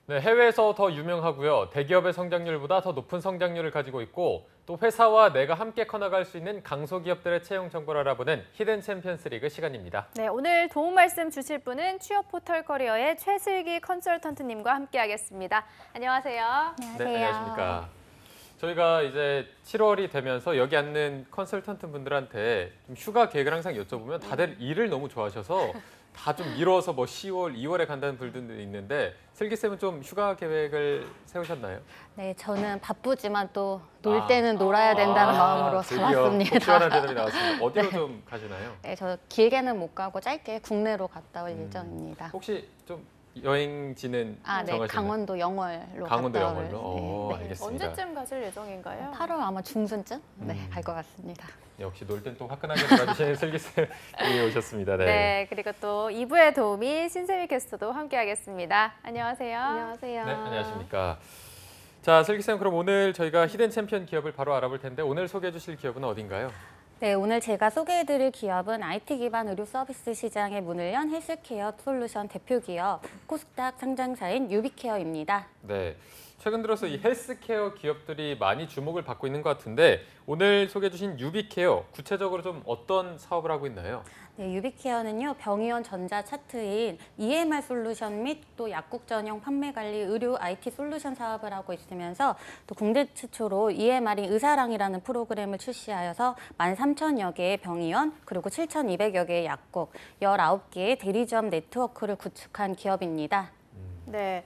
네, 해외에서 더 유명하고요. 대기업의 성장률보다 더 높은 성장률을 가지고 있고 또 회사와 내가 함께 커나갈 수 있는 강소기업들의 채용 정보를 알아보는 히든 챔피언스 리그 시간입니다. 네, 오늘 도움 말씀 주실 분은 취업 포털 커리어의 최슬기 컨설턴트님과 함께하겠습니다. 안녕하세요. 네, 안녕하십니까. 저희가 이제 7월이 되면서 여기 앉는 컨설턴트 분들한테 좀 휴가 계획을 항상 여쭤보면 다들 일을 너무 좋아하셔서 다 좀 미뤄서 뭐 10월, 2월에 간다는 분들도 있는데 슬기 쌤은 좀 휴가 계획을 세우셨나요? 네, 저는 바쁘지만 또 놀 때는 놀아야 된다는 마음으로 잡았습니다. 시원한 대답이 나왔습니다. 어디로 좀 가시나요? 네, 저 길게는 못 가고 짧게 국내로 갔다 올 예정입니다. 혹시 좀 여행지는 네, 정하셨나요? 강원도 영월로 강원도 갔다 영월로? 올, 네. 알겠습니다. 언제쯤 가실 예정인가요? 8월 아마 중순쯤 갈 것 같습니다. 역시 놀 땐 또 화끈하게 놀아주시는 슬기 쌤이 오셨습니다. 네. 네, 그리고 또 2부의 도우미 신세미 캐스터도 함께하겠습니다. 안녕하세요. 안녕하세요. 네, 안녕하십니까. 자, 슬기 쌤, 그럼 오늘 저희가 히든 챔피언 기업을 바로 알아볼 텐데 오늘 소개해 주실 기업은 어딘가요? 네, 오늘 제가 소개해드릴 기업은 IT 기반 의료 서비스 시장의 문을 연 헬스케어 솔루션 대표 기업 코스닥 상장사인 유비케어입니다. 네. 최근 들어서 이 헬스케어 기업들이 많이 주목을 받고 있는 것 같은데 오늘 소개해 주신 유비케어 구체적으로 좀 어떤 사업을 하고 있나요? 네, 유비케어는요, 병의원 전자 차트인 EMR 솔루션 및 또 약국 전용 판매 관리 의료 IT 솔루션 사업을 하고 있으면서 또 국내 최초로 EMR인 의사랑이라는 프로그램을 출시하여서 13,000여 개의 병의원 그리고 7,200여 개의 약국, 19개의 대리점 네트워크를 구축한 기업입니다. 네.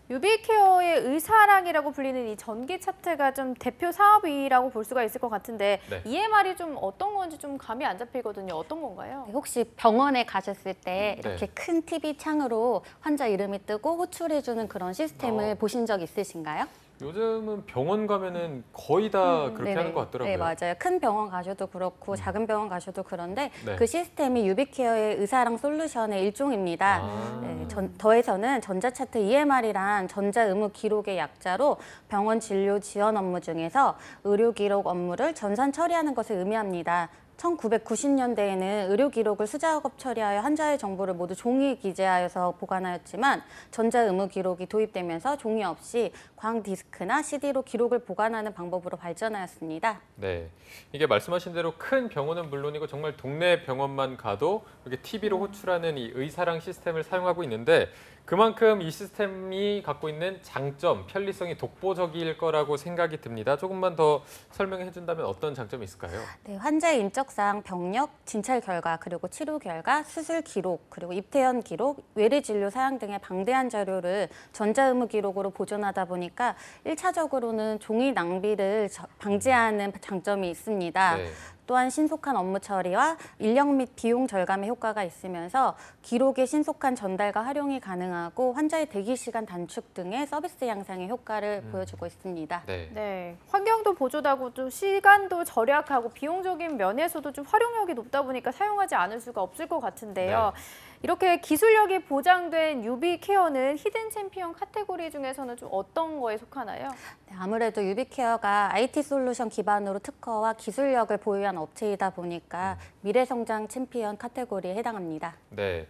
유비케어의 의사랑이라고 불리는 이 전기 차트가 좀 대표 사업이라고 볼 수가 있을 것 같은데 네. EMR이 좀 어떤 건지 좀 감이 안 잡히거든요. 어떤 건가요? 네, 혹시 병원에 가셨을 때 이렇게 네. 큰 TV 창으로 환자 이름이 뜨고 호출해주는 그런 시스템을 보신 적 있으신가요? 요즘은 병원 가면은 거의 다 그렇게 네네. 하는 것 같더라고요. 네, 맞아요. 큰 병원 가셔도 그렇고 작은 병원 가셔도 그런데 네. 그 시스템이 유비케어의 의사랑 솔루션의 일종입니다. 네, 더해서는 전자차트 EMR이란 전자의무 기록의 약자로 병원 진료 지원 업무 중에서 의료 기록 업무를 전산 처리하는 것을 의미합니다. 1990년대에는 의료 기록을 수작업 처리하여 환자의 정보를 모두 종이 기재하여서 보관하였지만 전자의무 기록이 도입되면서 종이 없이 광 디스크나 CD로 기록을 보관하는 방법으로 발전하였습니다. 네, 이게 말씀하신 대로 큰 병원은 물론이고 정말 동네 병원만 가도 이렇게 TV로 호출하는 이 의사랑 시스템을 사용하고 있는데 그만큼 이 시스템이 갖고 있는 장점, 편리성이 독보적일 거라고 생각이 듭니다. 조금만 더 설명해 준다면 어떤 장점이 있을까요? 네, 환자의 인적사항, 병력, 진찰 결과, 그리고 치료 결과, 수술 기록, 그리고 입퇴원 기록, 외래 진료 사양 등의 방대한 자료를 전자의무 기록으로 보존하다 보니까 1차적으로는 종이 낭비를 방지하는 장점이 있습니다. 네. 또한 신속한 업무 처리와 인력 및 비용 절감의 효과가 있으면서 기록의 신속한 전달과 활용이 가능하고 환자의 대기 시간 단축 등의 서비스 향상의 효과를 보여주고 있습니다. 네. 네, 환경도 보조하고 좀 시간도 절약하고 비용적인 면에서도 좀 활용력이 높다 보니까 사용하지 않을 수가 없을 것 같은데요. 네. 이렇게 기술력이 보장된 유비케어는 히든 챔피언 카테고리 중에서는 좀 어떤 거에 속하나요? 네, 아무래도 유비케어가 IT 솔루션 기반으로 특허와 기술력을 보유한 업체이다 보니까 미래성장 챔피언 카테고리에 해당합니다. 네.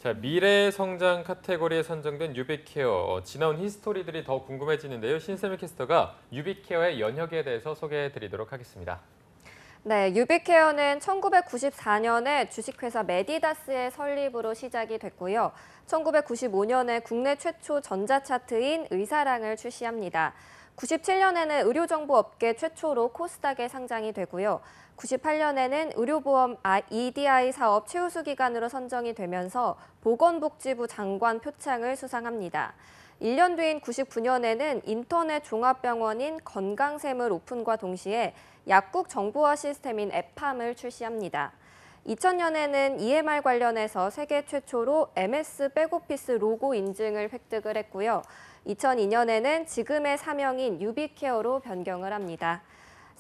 자, 미래 성장 카테고리에 선정된 유비케어, 지나온 히스토리들이 더 궁금해지는데요. 신세미 캐스터가 유비케어의 연혁에 대해서 소개해 드리도록 하겠습니다. 네, 유비케어는 1994년에 주식회사 메디다스의 설립으로 시작이 됐고요. 1995년에 국내 최초 전자차트인 의사랑을 출시합니다. 97년에는 의료정보업계 최초로 코스닥에 상장이 되고요. 98년에는 의료보험 EDI 사업 최우수 기관으로 선정이 되면서 보건복지부 장관 표창을 수상합니다. 1년 뒤인 99년에는 인터넷 종합병원인 건강샘을 오픈과 동시에 약국 정보화 시스템인 에팜을 출시합니다. 2000년에는 EMR 관련해서 세계 최초로 MS 백오피스 로고 인증을 획득을 했고요. 2002년에는 지금의 사명인 유비케어로 변경을 합니다.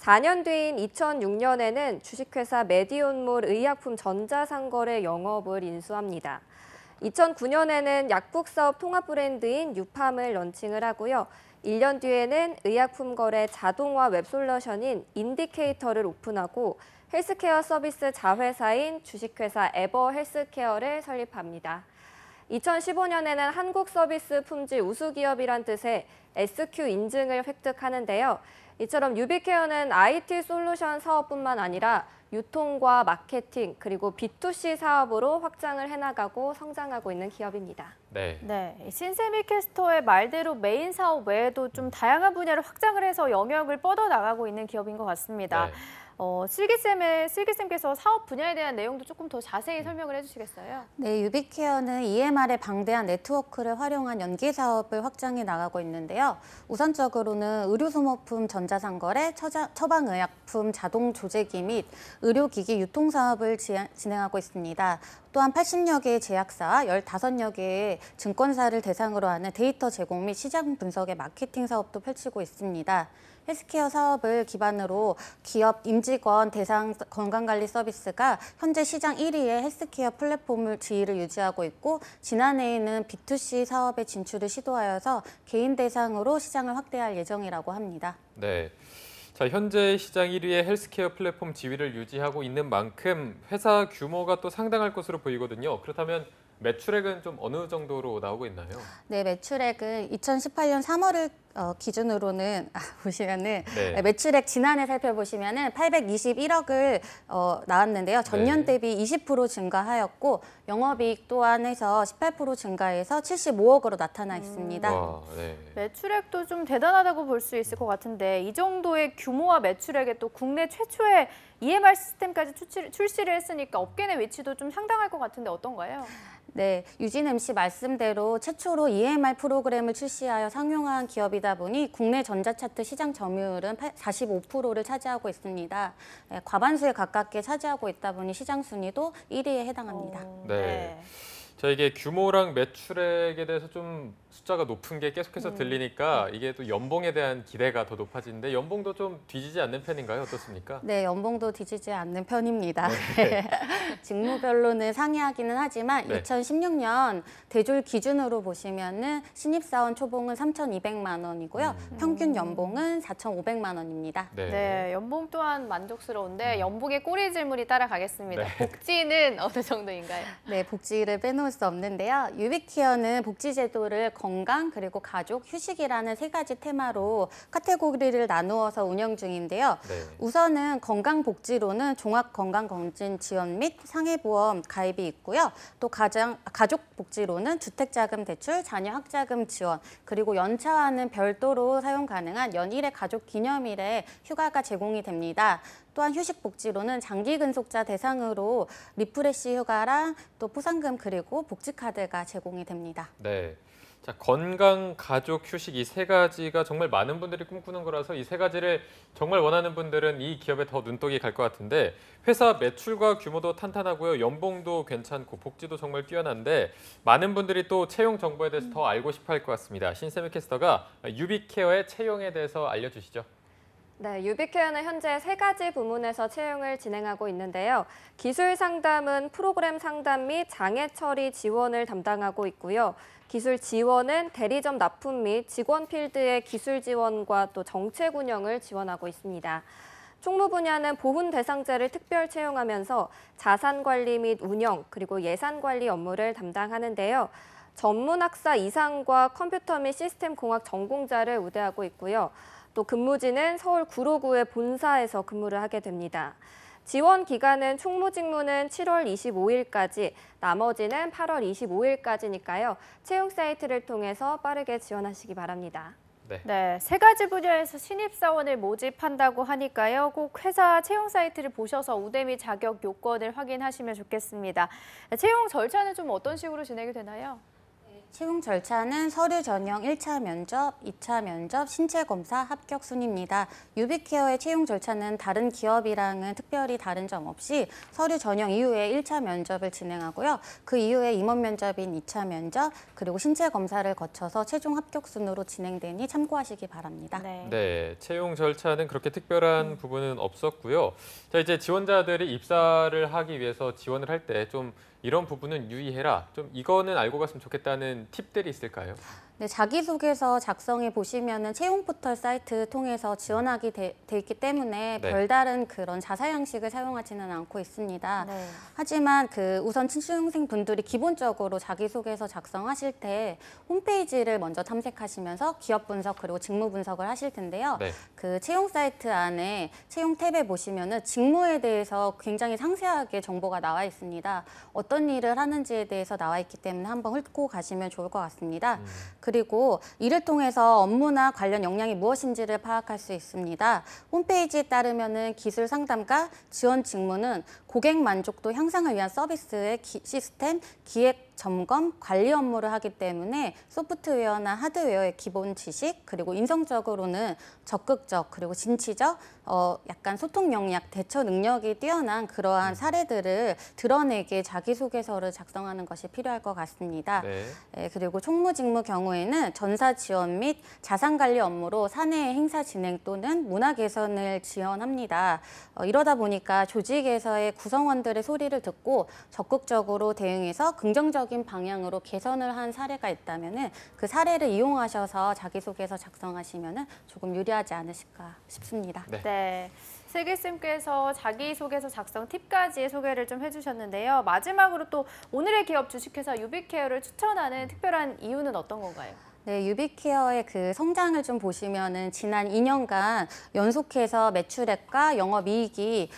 4년 뒤인 2006년에는 주식회사 메디온몰 의약품 전자상거래 영업을 인수합니다. 2009년에는 약국사업 통합 브랜드인 유팜을 런칭을 하고요. 1년 뒤에는 의약품 거래 자동화 웹솔루션인 인디케이터를 오픈하고 헬스케어 서비스 자회사인 주식회사 에버 헬스케어를 설립합니다. 2015년에는 한국 서비스 품질 우수기업이란 뜻의 SQ 인증을 획득하는데요. 이처럼 유비케어는 IT 솔루션 사업뿐만 아니라 유통과 마케팅 그리고 B2C 사업으로 확장을 해나가고 성장하고 있는 기업입니다. 네. 네, 신세미 캐스터의 말대로 메인 사업 외에도 좀 다양한 분야를 확장을 해서 영역을 뻗어나가고 있는 기업인 것 같습니다. 네. 슬기쌤께서 사업 분야에 대한 내용도 조금 더 자세히 설명을 해주시겠어요? 네, 유비케어는 EMR의 방대한 네트워크를 활용한 연계 사업을 확장해 나가고 있는데요. 우선적으로는 의료소모품 전자상거래, 처방의약품 자동 조제기 및 의료기기 유통 사업을 진행하고 있습니다. 또한 80여 개의 제약사와 15여 개의 증권사를 대상으로 하는 데이터 제공 및 시장 분석의 마케팅 사업도 펼치고 있습니다. 헬스케어 사업을 기반으로 기업 임직원 대상 건강관리 서비스가 현재 시장 1위의 헬스케어 플랫폼을 지위를 유지하고 있고 지난해에는 B2C 사업의 진출을 시도하여서 개인 대상으로 시장을 확대할 예정이라고 합니다. 네. 자, 현재 시장 1위의 헬스케어 플랫폼 지위를 유지하고 있는 만큼 회사 규모가 또 상당할 것으로 보이거든요. 그렇다면 매출액은 좀 어느 정도로 나오고 있나요? 네, 매출액은 2018년 3월을 기준으로는 보시면은 네. 매출액 지난해 살펴보시면은 821억을 나왔는데요. 전년 네. 대비 20% 증가하였고 영업이익 또한 해서 18% 증가해서 75억으로 나타나 있습니다. 와, 네. 매출액도 좀 대단하다고 볼 수 있을 것 같은데 이 정도의 규모와 매출액에 또 국내 최초의 EMR 시스템까지 출시를 했으니까 업계 내 위치도 좀 상당할 것 같은데 어떤가요? 네, 유진 MC 말씀대로 최초로 EMR 프로그램을 출시하여 상용화한 기업이다 보니 국내 전자차트 시장 점유율은 45%를 차지하고 있습니다. 네, 과반수에 가깝게 차지하고 있다 보니 시장 순위도 1위에 해당합니다. 네. 자, 이게 규모랑 매출액에 대해서 좀 숫자가 높은 게 계속해서 들리니까 이게 또 연봉에 대한 기대가 더 높아지는데 연봉도 좀 뒤지지 않는 편인가요? 어떻습니까? 네, 연봉도 뒤지지 않는 편입니다. 네. 직무별로는 상이하기는 하지만 네. 2016년 대졸 기준으로 보시면은 신입사원 초봉은 3,200만 원이고요. 평균 연봉은 4,500만 원입니다. 네. 네, 연봉 또한 만족스러운데 연봉의 꼬리 질문이 따라가겠습니다. 네. 복지는 어느 정도인가요? 네, 복지를 빼놓을 수 없는데요. 유비케어는 복지 제도를 건강 그리고 가족, 휴식이라는 세 가지 테마로 카테고리를 나누어서 운영 중인데요. 네. 우선은 건강복지로는 종합건강검진 지원 및 상해보험 가입이 있고요. 또 가족복지로는 주택자금 대출, 자녀 학자금 지원, 그리고 연차와는 별도로 사용 가능한 연일의 가족 기념일에 휴가가 제공이 됩니다. 또한 휴식복지로는 장기 근속자 대상으로 리프레시 휴가랑 또 포상금 그리고 복지카드가 제공이 됩니다. 네. 자, 건강, 가족, 휴식 이 세 가지가 정말 많은 분들이 꿈꾸는 거라서 이 세 가지를 정말 원하는 분들은 이 기업에 더 눈독이 갈 것 같은데 회사 매출과 규모도 탄탄하고요. 연봉도 괜찮고 복지도 정말 뛰어난데 많은 분들이 또 채용 정보에 대해서 더 알고 싶어 할 것 같습니다. 신세미 캐스터가 유비케어의 채용에 대해서 알려주시죠. 네, 유비케어는 현재 3가지 부문에서 채용을 진행하고 있는데요. 기술 상담은 프로그램 상담 및 장애 처리 지원을 담당하고 있고요. 기술 지원은 대리점 납품 및 직원 필드의 기술 지원과 또 정책 운영을 지원하고 있습니다. 총무 분야는 보훈 대상자를 특별 채용하면서 자산 관리 및 운영 그리고 예산 관리 업무를 담당하는데요. 전문 학사 이상과 컴퓨터 및 시스템 공학 전공자를 우대하고 있고요. 또 근무지는 서울 구로구의 본사에서 근무를 하게 됩니다. 지원 기간은 총무 직무는 7월 25일까지, 나머지는 8월 25일까지니까요. 채용 사이트를 통해서 빠르게 지원하시기 바랍니다. 네, 세 가지 분야에서 신입사원을 모집한다고 하니까요. 꼭 회사 채용 사이트를 보셔서 우대 및 자격 요건을 확인하시면 좋겠습니다. 채용 절차는 좀 어떤 식으로 진행이 되나요? 채용 절차는 서류 전형 1차 면접, 2차 면접, 신체 검사, 합격 순입니다. 유비케어의 채용 절차는 다른 기업이랑은 특별히 다른 점 없이 서류 전형 이후에 1차 면접을 진행하고요. 그 이후에 임원 면접인 2차 면접, 그리고 신체 검사를 거쳐서 최종 합격 순으로 진행되니 참고하시기 바랍니다. 네, 채용 절차는 그렇게 특별한 부분은 없었고요. 자, 이제 지원자들이 입사를 하기 위해서 지원을 할 때 좀 이런 부분은 유의해라. 좀 이거는 알고 갔으면 좋겠다는 팁들이 있을까요? 네, 자기소개서 작성해 보시면은 채용 포털 사이트 통해서 지원하게 돼 있기 때문에 네. 별다른 그런 자사 형식을 사용하지는 않고 있습니다. 네. 하지만 우선 신입생 분들이 기본적으로 자기소개서 작성하실 때 홈페이지를 먼저 탐색하시면서 기업 분석 그리고 직무 분석을 하실 텐데요. 네. 그 채용 사이트 안에 채용 탭에 보시면은 직무에 대해서 굉장히 상세하게 정보가 나와 있습니다. 어떤 일을 하는지에 대해서 나와 있기 때문에 한번 훑고 가시면 좋을 것 같습니다. 그리고 이를 통해서 업무나 관련 역량이 무엇인지를 파악할 수 있습니다. 홈페이지에 따르면은 기술 상담과 지원 직무는 고객 만족도 향상을 위한 서비스의 시스템, 기획, 점검, 관리 업무를 하기 때문에 소프트웨어나 하드웨어의 기본 지식, 그리고 인성적으로는 적극적, 그리고 진취적, 약간 소통 역량, 대처 능력이 뛰어난 그러한 사례들을 드러내게 자기소개서를 작성하는 것이 필요할 것 같습니다. 네. 그리고 총무직무 경우에는 전사 지원 및 자산관리 업무로 사내 행사 진행 또는 문화 개선을 지원합니다. 이러다 보니까 조직에서의 구성원들의 소리를 듣고 적극적으로 대응해서 긍정적인 방향으로 개선을 한 사례가 있다면 그 사례를 이용하셔서 자기소개서 작성하시면 조금 유리하지 않으실까 싶습니다. 네. 네. 슬기쌤께서 자기소개서 작성 팁까지 소개를 좀 해주셨는데요. 마지막으로 또 오늘의 기업 주식회사 유비케어를 추천하는 특별한 이유는 어떤 건가요? 네, 유비케어의 그 성장을 좀 보시면은 지난 2년간 연속해서 매출액과 영업이익이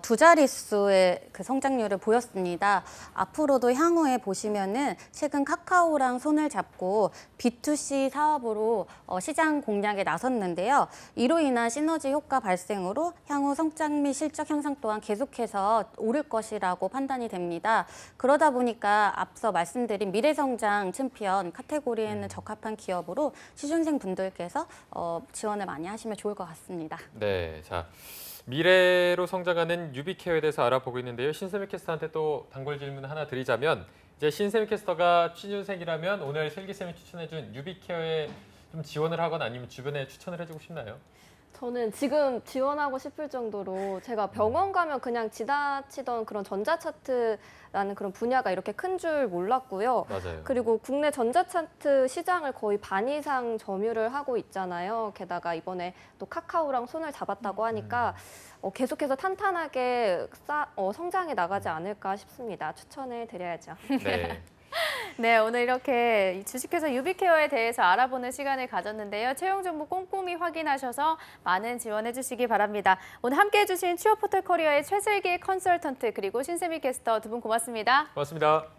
두 자릿수의 그 성장률을 보였습니다. 앞으로도 향후에 보시면은 최근 카카오랑 손을 잡고 B2C 사업으로 시장 공략에 나섰는데요. 이로 인한 시너지 효과 발생으로 향후 성장 및 실적 향상 또한 계속해서 오를 것이라고 판단이 됩니다. 그러다 보니까 앞서 말씀드린 미래성장 챔피언 카테고리에는 적합한 기업으로 취준생 분들께서 지원을 많이 하시면 좋을 것 같습니다. 네, 자 미래로 성장하는 유비케어에 대해서 알아보고 있는데요. 신세미 캐스터한테 또 단골 질문 하나 드리자면 이제 신세미 캐스터가 취준생이라면 오늘 슬기쌤이 추천해준 유비케어에 좀 지원을 하거나 아니면 주변에 추천을 해주고 싶나요? 저는 지금 지원하고 싶을 정도로 제가 병원 가면 그냥 지나치던 그런 전자차트라는 그런 분야가 이렇게 큰 줄 몰랐고요. 맞아요. 그리고 국내 전자차트 시장을 거의 반 이상 점유를 하고 있잖아요. 게다가 이번에 또 카카오랑 손을 잡았다고 하니까 계속해서 탄탄하게 성장해 나가지 않을까 싶습니다. 추천해 드려야죠. 네. 네, 오늘 이렇게 주식회사 유비케어에 대해서 알아보는 시간을 가졌는데요. 채용 정보 꼼꼼히 확인하셔서 많은 지원해 주시기 바랍니다. 오늘 함께해 주신 취업포털 커리어의 최슬기 컨설턴트 그리고 신세미 캐스터 두 분 고맙습니다. 고맙습니다.